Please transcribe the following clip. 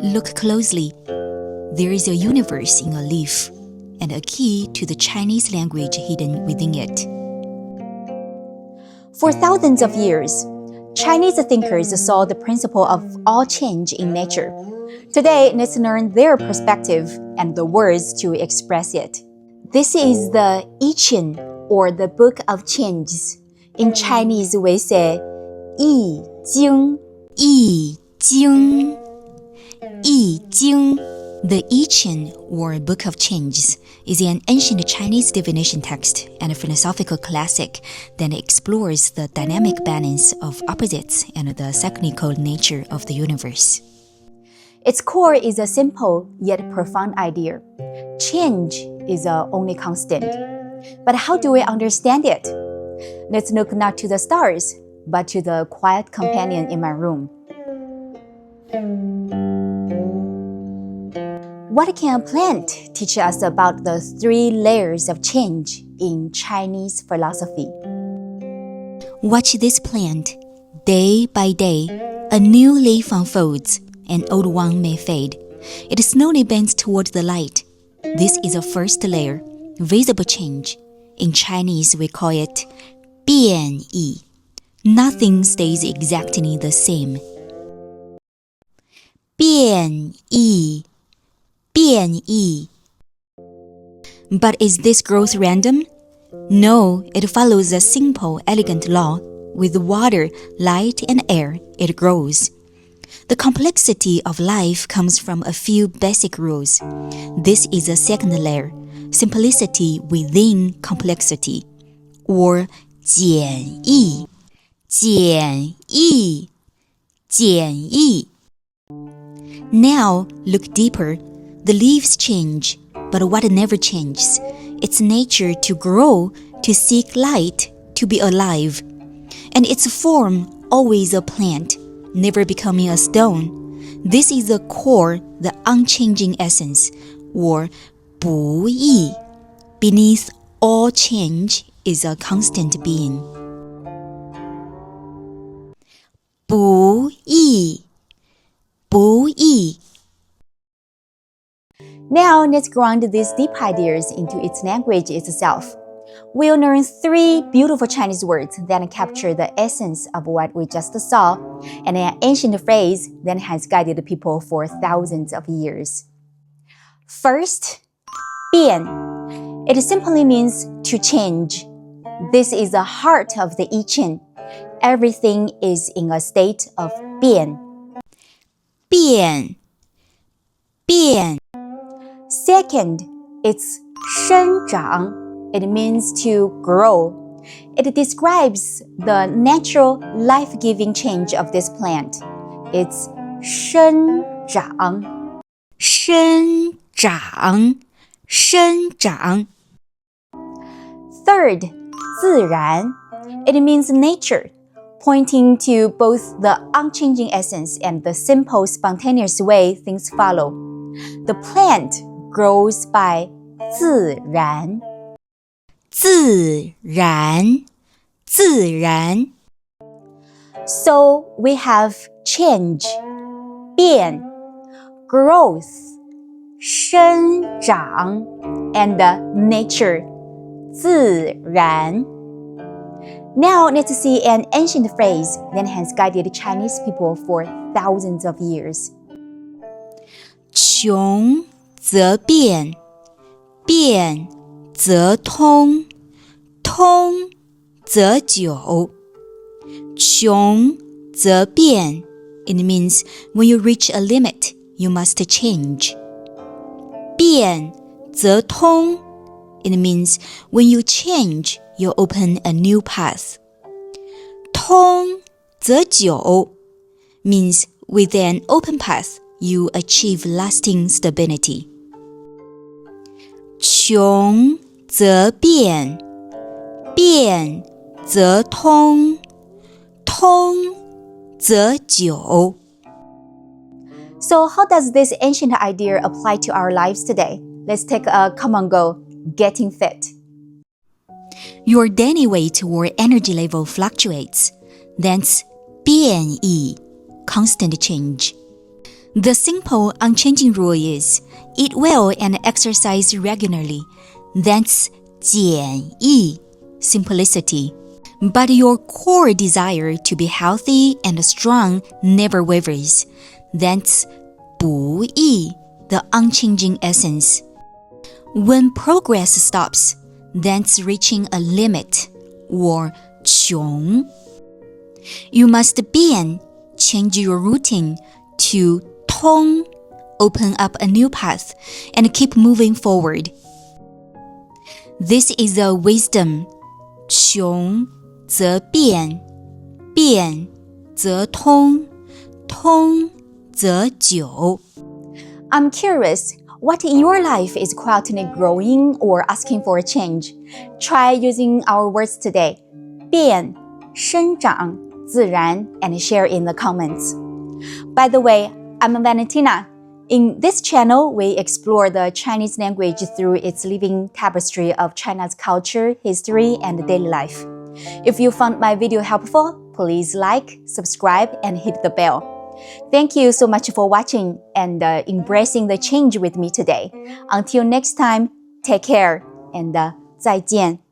Look closely. There is a universe in a leaf, and a key to the Chinese language hidden within it. For thousands of years, Chinese thinkers saw the principle of all change in nature. Today, let's learn their perspective and the words to express it. This is the I Ching, or the Book of Changes. In Chinese, we say I Ching. I Ching. I Ching. The I Ching, or Book of Changes, is an ancient Chinese divination text and a philosophical classic that explores the dynamic balance of opposites and the cyclical nature of the universe. Its core is a simple yet profound idea. Change is the only constant. But how do we understand it? Let's look not to the stars, but to the quiet companion in my room. What can a plant teach us about the 3 layers of change in Chinese philosophy? Watch this plant. Day by day, a new leaf unfolds, an old one may fade. It slowly bends toward the light. This is a first layer, visible change. In Chinese, we call it Biànyì. Nothing stays exactly the same. Biànyì. Biànyì. But is this growth random? No, it follows a simple, elegant law. With water, light, and air, it grows. The complexity of life comes from a few basic rules. This is a second layer, simplicity within complexity, or Jiǎnyì. Jiǎnyì. Jiǎnyì. Now, look deeper. The leaves change, but what never changes? Its nature to grow, to seek light, to be alive. And its form, always a plant, never becoming a stone. This is the core, the unchanging essence, or Bùyì. Beneath all change is a constant being. Bùyì. Bùyì. Now, let's ground these deep ideas into its language itself. We'll learn 3 beautiful Chinese words that capture the essence of what we just saw, and an ancient phrase that has guided people for thousands of years. First, Biàn. It simply means to change. This is the heart of the I Ching. Everything is in a state of Biàn. Biàn. Biàn. Second, it's Shēngzhǎng. It means to grow. It describes the natural life-giving change of this plant. It's Shēngzhǎng. Shēngzhǎng. Shēngzhǎng. Third, Zìrán. It means nature, pointing to both the unchanging essence and the simple, spontaneous way things follow. The plant grows by 自然. 自然. 自然. So we have change, 变, growth, 生长, and nature, 自然. Now let's see an ancient phrase that has guided Chinese people for thousands of years. 穷则变，变则通，通则久。穷则变. It means when you reach a limit, you must change. 变则通. It means when you change, you open a new path. 通则久 means with an open path, you achieve lasting stability. 穷则变，变则通，通则久。 So how does this ancient idea apply to our lives today? Let's take a common goal, getting fit. Your daily weight or energy level fluctuates. That's 变异, constant change. The simple unchanging rule is eat well and exercise regularly. That's 简易, simplicity. But your core desire to be healthy and strong never wavers. That's 不易, the unchanging essence. When progress stops, that's reaching a limit, or 穷. You must Biàn, change your routine to 通, open up a new path, and keep moving forward. This is a wisdom. 穷则变，变则通，通则久。 I'm curious, what in your life is quietly growing or asking for a change? Try using our words today. 变, 生长, 自然, and share in the comments. By the way, I'm Valentina. In this channel, we explore the Chinese language through its living tapestry of China's culture, history, and daily life. If you found my video helpful, please like, subscribe, and hit the bell. Thank you so much for watching and embracing the change with me today. Until next time, take care and 再见.